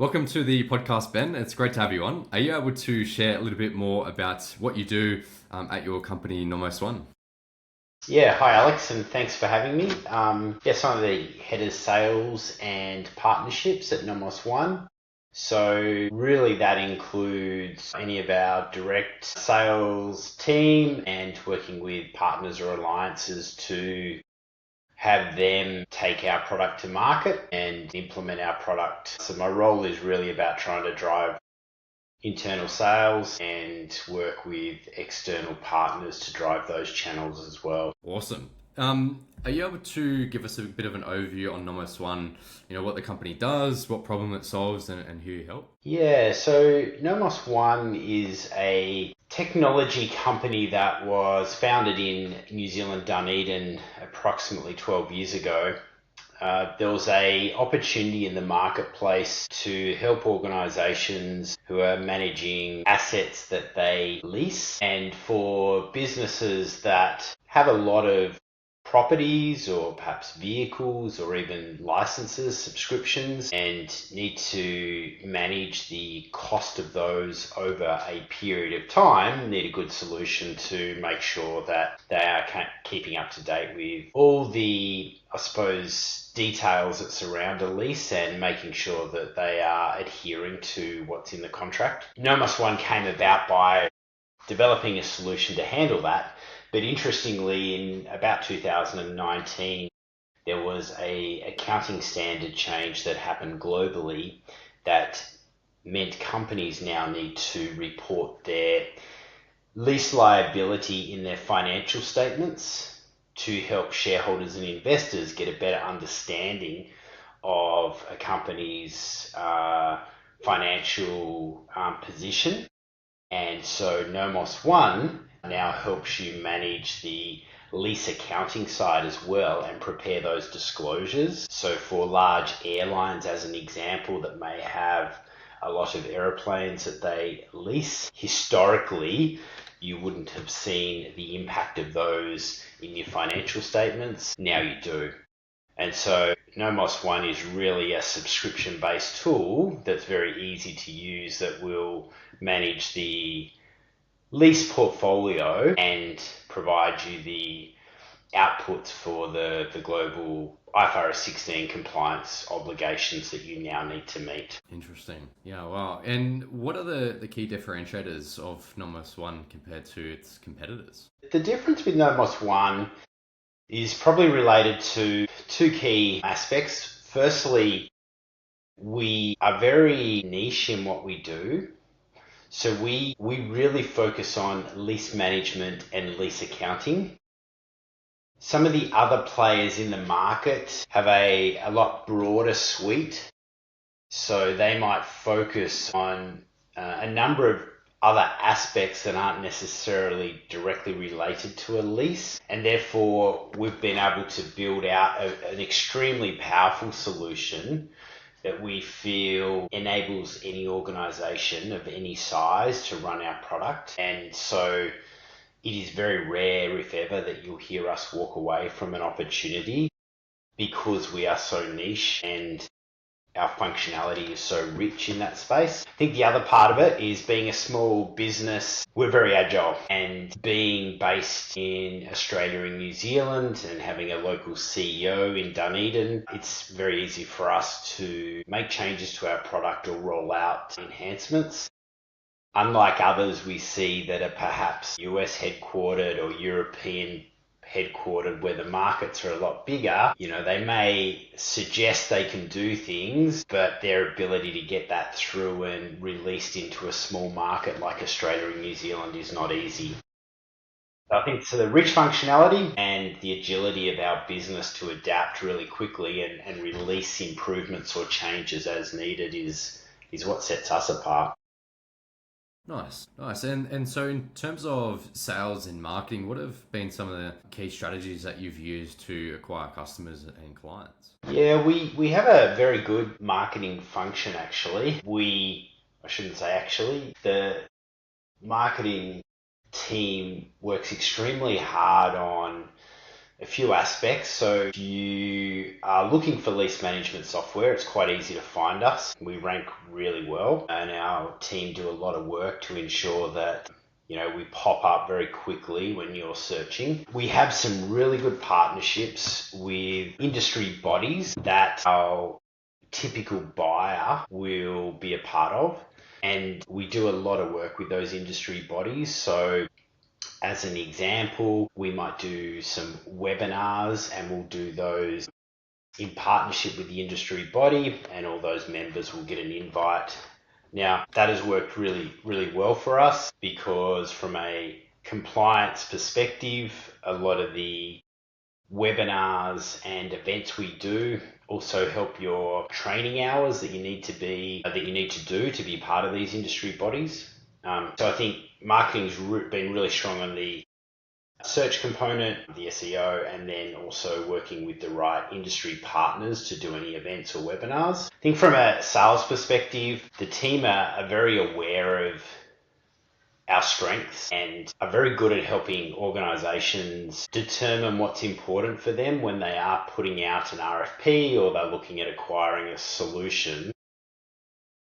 Welcome to the podcast, Ben. It's great to have you on. Are you able to share a little bit more about what you do at your company, Nomos One? Yeah, hi Alex, and thanks for having me. Yes, I'm the head of sales and partnerships at Nomos One. So really that includes any of our direct sales team and working with partners or alliances to have them take our product to market and implement our product. So my role is really about trying to drive internal sales and work with external partners to drive those channels as well. Awesome. Are you able to give us a bit of an overview on Nomos One? You know, what the company does, what problem it solves, and who you help? Yeah, so Nomos One is a technology company that was founded in New Zealand, Dunedin, approximately 12 years ago. There was a opportunity in the marketplace to help organizations who are managing assets that they lease, and for businesses that have a lot of properties or perhaps vehicles or even licenses, subscriptions, and need to manage the cost of those over a period of time, need a good solution to make sure that they are keeping up to date with all the, I suppose, details that surround a lease and making sure that they are adhering to what's in the contract. Nomos One came about by developing a solution to handle that. But interestingly, in about 2019, there was a accounting standard change that happened globally that meant companies now need to report their lease liability in their financial statements to help shareholders and investors get a better understanding of a company's financial position. And so Nomos One now helps you manage the lease accounting side as well and prepare those disclosures. So for large airlines, as an example, that may have a lot of airplanes that they lease, historically, you wouldn't have seen the impact of those in your financial statements. Now you do. And so Nomos One is really a subscription-based tool that's very easy to use that will manage the lease portfolio and provide you the outputs for the global IFRS 16 compliance obligations that you now need to meet. Interesting. Yeah, wow. And what are the key differentiators of Nomos One compared to its competitors? The difference with Nomos One is probably related to two key aspects. Firstly, we are very niche in what we do. So we really focus on lease management and lease accounting. Some of the other players in the market have a lot broader suite. So they might focus on a number of other aspects that aren't necessarily directly related to a lease. And therefore, we've been able to build out an extremely powerful solution that we feel enables any organization of any size to run our product. And so it is very rare, if ever, that you'll hear us walk away from an opportunity because we are so niche and our functionality is so rich in that space. I think the other part of it is being a small business, we're very agile, and being based in Australia and New Zealand and having a local CEO in Dunedin, it's very easy for us to make changes to our product or roll out enhancements. Unlike others we see that are perhaps US headquartered or European headquartered where the markets are a lot bigger, they may suggest they can do things, but their ability to get that through and released into a small market like Australia and New Zealand is not easy. I think so the rich functionality and the agility of our business to adapt really quickly and release improvements or changes as needed is what sets us apart. Nice, nice. And so in terms of sales and marketing, what have been some of the key strategies that you've used to acquire customers and clients? Yeah, we have a very good marketing function actually. I shouldn't say actually, the marketing team works extremely hard on a few aspects. So if you are looking for lease management software, it's quite easy to find us. We rank really well, and our team do a lot of work to ensure that we pop up very quickly when you're searching. We have some really good partnerships with industry bodies that our typical buyer will be a part of. And we do a lot of work with those industry bodies. So as an example, we might do some webinars, and we'll do those in partnership with the industry body, and all those members will get an invite. Now, that has worked really, really well for us, because from a compliance perspective, a lot of the webinars and events we do also help your training hours that you need to do to be part of these industry bodies. So I think marketing's been really strong on the search component, the SEO, and then also working with the right industry partners to do any events or webinars. I think from a sales perspective, the team are very aware of our strengths and are very good at helping organizations determine what's important for them when they are putting out an RFP or they're looking at acquiring a solution.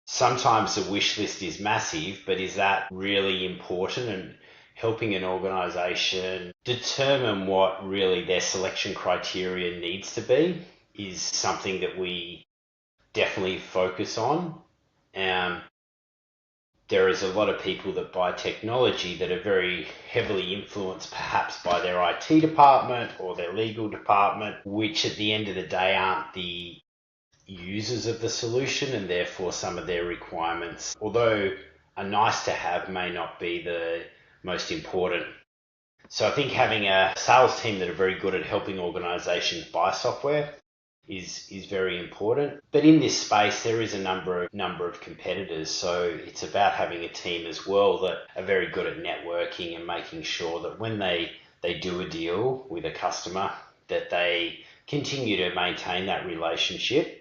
Sometimes the wish list is massive, but is that really important? And helping an organization determine what really their selection criteria needs to be is something that we definitely focus on. There is a lot of people that buy technology that are very heavily influenced perhaps by their IT department or their legal department, which at the end of the day aren't the users of the solution, and therefore some of their requirements, although are nice to have, may not be the most important. So I think having a sales team that are very good at helping organizations buy software is very important. But in this space, there is a number of competitors. So it's about having a team as well that are very good at networking and making sure that when they do a deal with a customer, that they continue to maintain that relationship.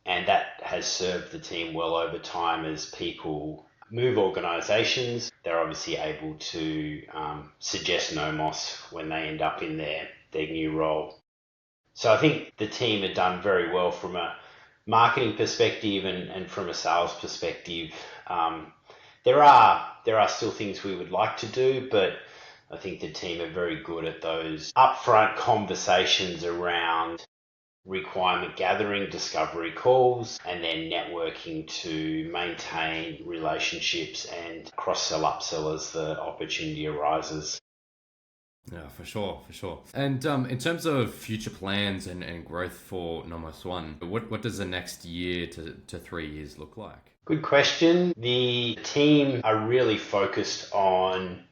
And that has served the team well over time. As people move organizations, they're obviously able to suggest Nomos when they end up in their new role. So I think the team have done very well from a marketing perspective and from a sales perspective. There are still things we would like to do, but I think the team are very good at those upfront conversations around requirement gathering, discovery calls, and then networking to maintain relationships and cross-sell, upsell as the opportunity arises. Yeah, for sure, for sure. And in terms of future plans and growth for Nomos One, what does the next year to 3 years look like? Good question. The team are really focused on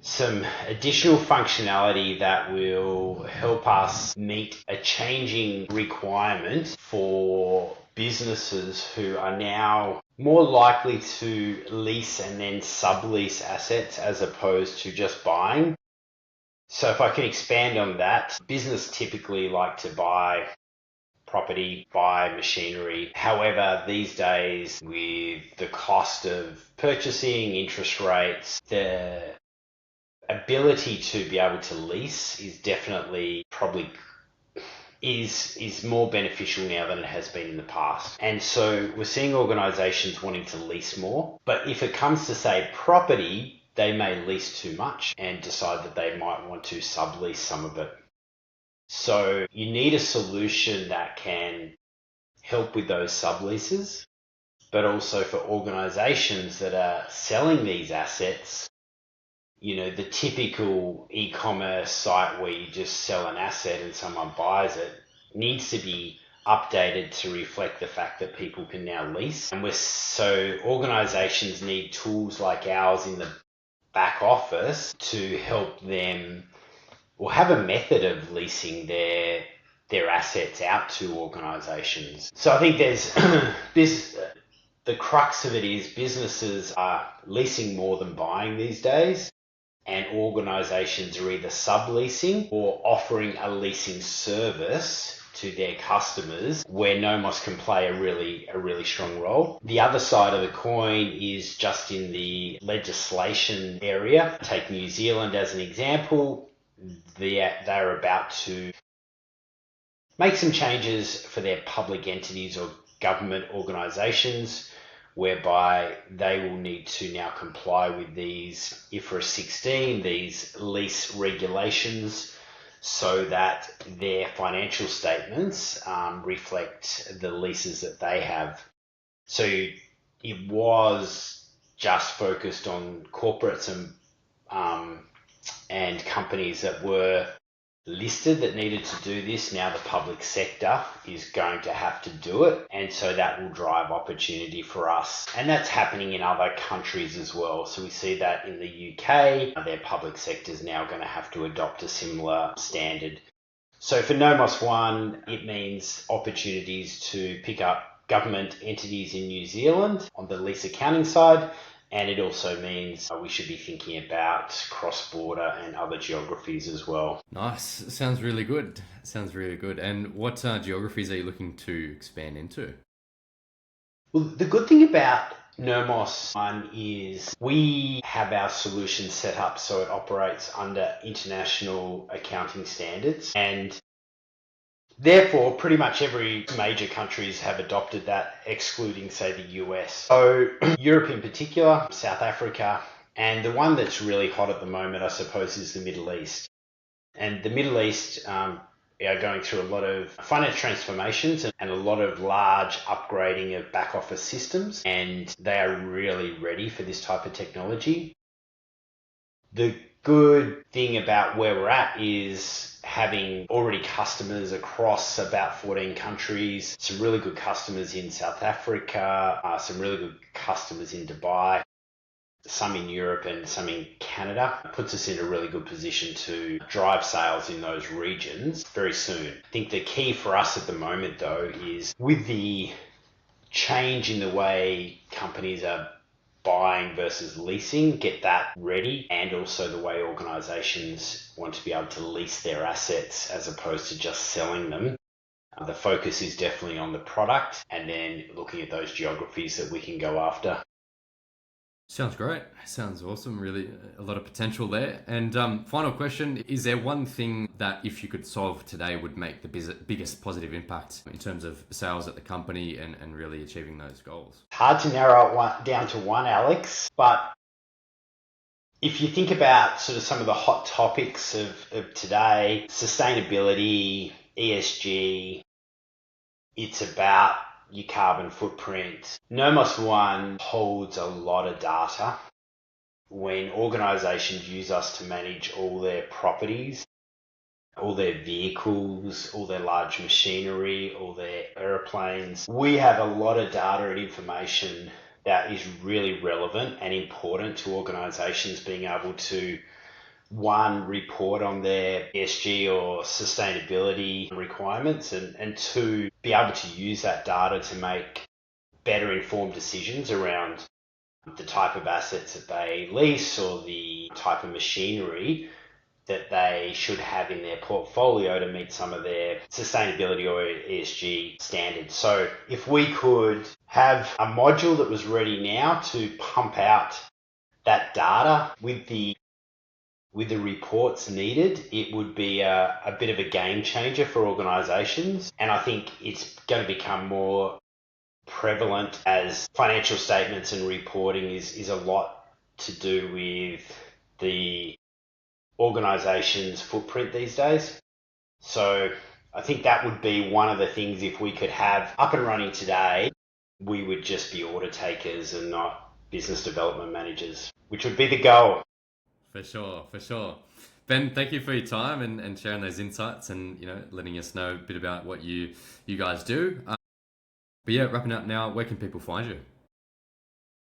some additional functionality that will help us meet a changing requirement for businesses who are now more likely to lease and then sublease assets as opposed to just buying. So if I can expand on that, business typically like to buy property, buy machinery. However, these days with the cost of purchasing, interest rates, the ability to be able to lease is definitely probably is more beneficial now than it has been in the past. And so we're seeing organizations wanting to lease more. But if it comes to, say, property, they may lease too much and decide that they might want to sublease some of it. So you need a solution that can help with those subleases, but also for organizations that are selling these assets. The typical e-commerce site where you just sell an asset and someone buys it needs to be updated to reflect the fact that people can now lease. And so organizations need tools like ours in the back office to help them, or have a method of leasing their assets out to organizations. So I think there's the crux of it is businesses are leasing more than buying these days, and organizations are either subleasing or offering a leasing service to their customers, where Nomos can play a really strong role. The other side of the coin is just in the legislation area. Take New Zealand as an example. they're about to make some changes for their public entities or government organisations, whereby they will need to now comply with these IFRS 16, these lease regulations, so that their financial statements reflect the leases that they have. So it was just focused on corporates and companies that were listed that needed to do this. Now the public sector is going to have to do it, and so that will drive opportunity for us, and that's happening in other countries as well. So we see that in the UK, their public sector is now going to have to adopt a similar standard. So for Nomos One, it means opportunities to pick up government entities in New Zealand on the lease accounting side, and it also means we should be thinking about cross-border and other geographies as well. Nice. Sounds really good. Sounds really good. And what geographies are you looking to expand into? Well, the good thing about Nomos One is we have our solution set up so it operates under international accounting standards, and therefore pretty much every major countries have adopted that, excluding, say, the US. So Europe in particular, South Africa, and the one that's really hot at the moment, I suppose, is the Middle East. And the Middle East are going through a lot of finance transformations and a lot of large upgrading of back office systems, and they are really ready for this type of technology. The good thing about where we're at is having already customers across about 14 countries, some really good customers in South Africa, some really good customers in Dubai, some in Europe and some in Canada. It puts us in a really good position to drive sales in those regions very soon. I think the key for us at the moment, though, is with the change in the way companies are buying versus leasing, get that ready, and also the way organizations want to be able to lease their assets as opposed to just selling them. The focus is definitely on the product and then looking at those geographies that we can go after. Sounds great. Sounds awesome. Really, a lot of potential there. And final question: is there one thing that, if you could solve today, would make the biggest positive impact in terms of sales at the company and really achieving those goals? Hard to narrow it down to one, Alex, but if you think about sort of some of the hot topics of today, sustainability, ESG, it's about your carbon footprint. Nomos One holds a lot of data. When organizations use us to manage all their properties, all their vehicles, all their large machinery, all their airplanes, we have a lot of data and information that is really relevant and important to organizations being able to, one, report on their ESG or sustainability requirements, and two, be able to use that data to make better informed decisions around the type of assets that they lease or the type of machinery that they should have in their portfolio to meet some of their sustainability or ESG standards. So if we could have a module that was ready now to pump out that data with the reports needed, it would be a bit of a game changer for organizations. And I think it's going to become more prevalent as financial statements and reporting is a lot to do with the organization's footprint these days. So I think that would be one of the things, if we could have up and running today, we would just be order takers and not business development managers, which would be the goal. For sure, for sure. Ben, thank you for your time and sharing those insights and letting us know a bit about what you guys do. But yeah, wrapping up now, where can people find you?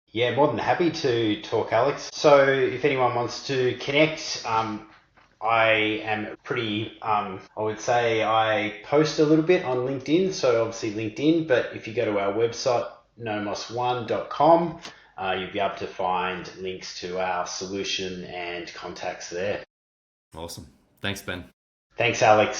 Yeah, more than happy to talk, Alex. So if anyone wants to connect, I am pretty, I would say I post a little bit on LinkedIn, so obviously LinkedIn, but if you go to our website, nomos1.com, you'll be able to find links to our solution and contacts there. Awesome. Thanks, Ben. Thanks, Alex.